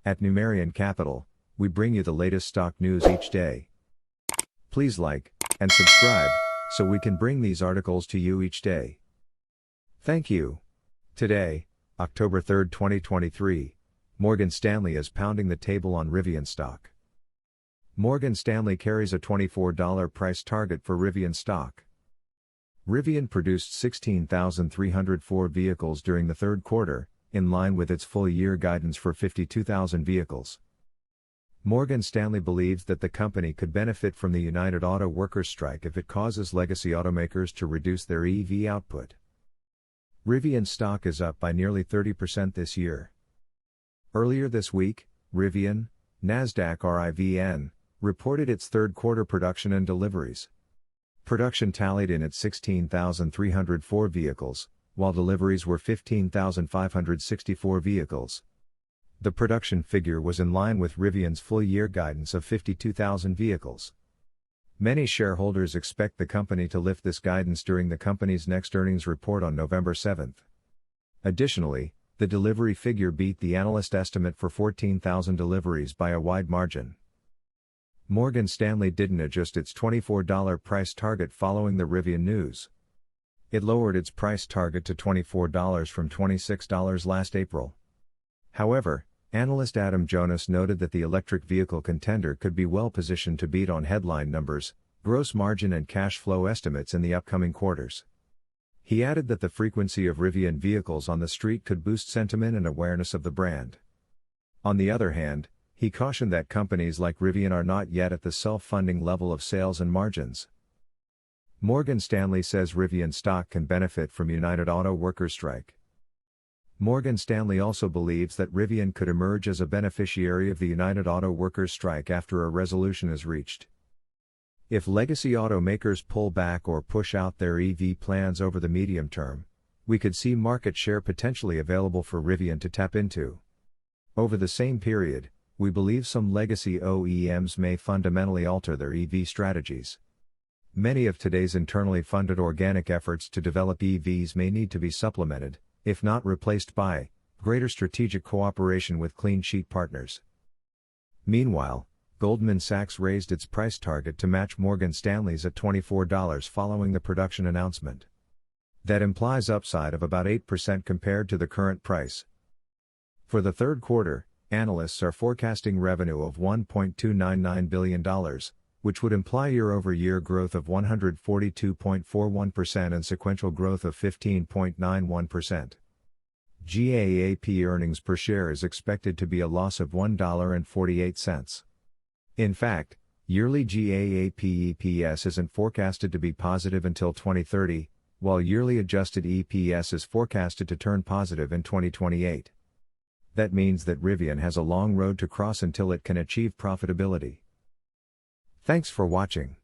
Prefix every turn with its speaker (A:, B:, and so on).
A: At Numerian Capital, we bring you the latest stock news each day. Please like and subscribe so we can bring these articles to you each day. Thank you. Today, October 3, 2023, Morgan Stanley is pounding the table on Rivian stock. Morgan Stanley carries a $24 price target for Rivian stock. Rivian produced 16,304 vehicles during the third quarter, in line with its full-year guidance for 52,000 vehicles. Morgan Stanley believes that the company could benefit from the United Auto Workers strike if it causes legacy automakers to reduce their EV output. Rivian stock is up by nearly 30% this year. Earlier this week, Rivian, Nasdaq RIVN, reported its third quarter production and deliveries. Production tallied in at 16,304 vehicles, while deliveries were 15,564 vehicles. The production figure was in line with Rivian's full-year guidance of 52,000 vehicles. Many shareholders expect the company to lift this guidance during the company's next earnings report on November 7. Additionally, the delivery figure beat the analyst estimate for 14,000 deliveries by a wide margin. Morgan Stanley didn't adjust its $24 price target following the Rivian news. It lowered its price target to $24 from $26 last April. However, analyst Adam Jonas noted that the electric vehicle contender could be well positioned to beat on headline numbers, gross margin and cash flow estimates in the upcoming quarters. He added that the frequency of Rivian vehicles on the street could boost sentiment and awareness of the brand. On the other hand, he cautioned that companies like Rivian are not yet at the self-funding level of sales and margins. Morgan Stanley says Rivian stock can benefit from United Auto Workers strike. Morgan Stanley also believes that Rivian could emerge as a beneficiary of the United Auto Workers strike after a resolution is reached. If legacy automakers pull back or push out their EV plans over the medium term, we could see market share potentially available for Rivian to tap into. Over the same period, we believe some legacy OEMs may fundamentally alter their EV strategies. Many of today's internally funded organic efforts to develop EVs may need to be supplemented, if not replaced by, greater strategic cooperation with clean sheet partners. Meanwhile, Goldman Sachs raised its price target to match Morgan Stanley's at $24 following the production announcement. That implies upside of about 8% compared to the current price. For the third quarter, analysts are forecasting revenue of $1.299 billion, which would imply year-over-year growth of 142.41% and sequential growth of 15.91%. GAAP earnings per share is expected to be a loss of $1.48. In fact, yearly GAAP EPS isn't forecasted to be positive until 2030, while yearly adjusted EPS is forecasted to turn positive in 2028. That means that Rivian has a long road to cross until it can achieve profitability. Thanks for watching.